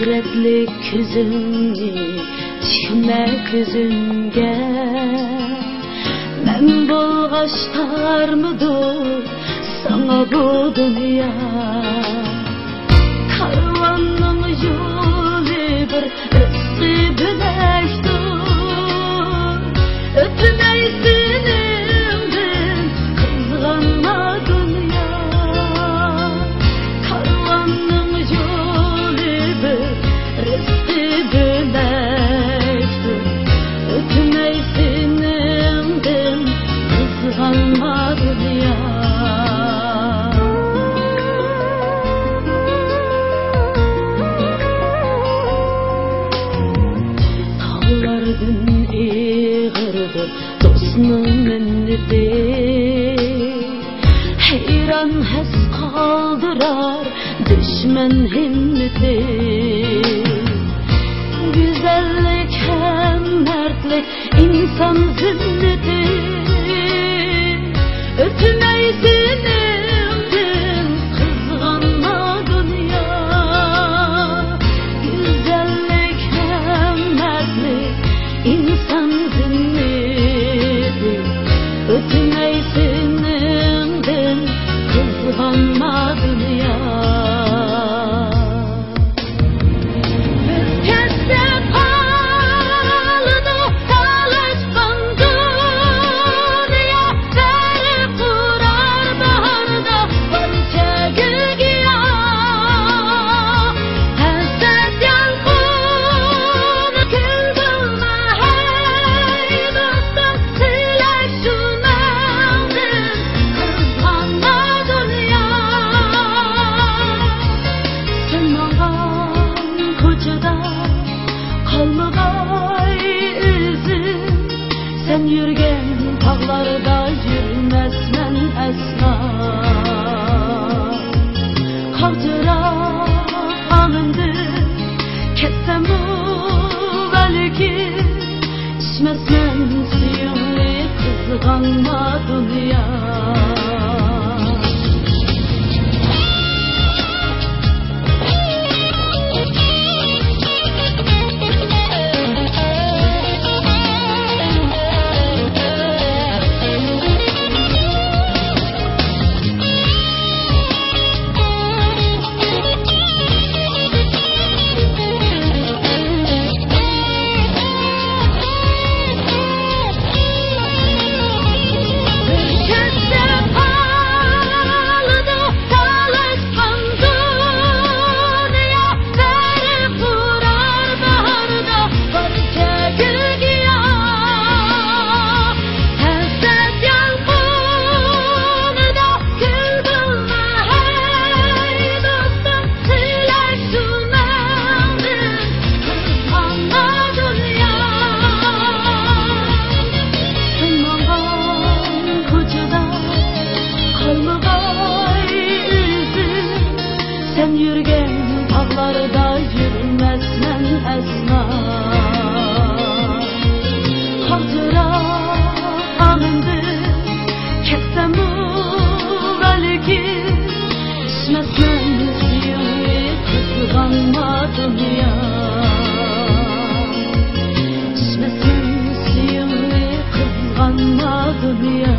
Hasretlik yüzünü tikme gözümge Men bolğaşlarmıdır sana bu dünya Karvanın yolu bir ısı bilektir Öpmeysin imdin kızganma dünya Karvanın yolu bir ısı bilektir Öpmeysin imdin kızganma dünya Dağlardın eğirdir dostunun minneti Heyran hes kaldırar düşman himmeti Güzellik hem mertlik insan zinneti Öpmeysin imdin kızganma dünya Güzellik hem mertlik insan zinneti Öpmeysin imdin kızganma dünya Biz kesip aldık talışkan dünya Verip durar baharda barca gülgiya Hasret yalgını kıldırma hey dostum Silek şunaldın kızganma dünya Sen mağan koçada kalmagay izin Sen yürgen tağlarda yürmesmen esna Kaldıra alındı ketsem bu belki İçmesmen suyunu kızganma dünya Sen yürgen tağlarda yürmesmen esna Hatıra alındı ketsem bu belki İçmesmen suyunu kızganma dünya İçmesmen suyunu kızganma dünya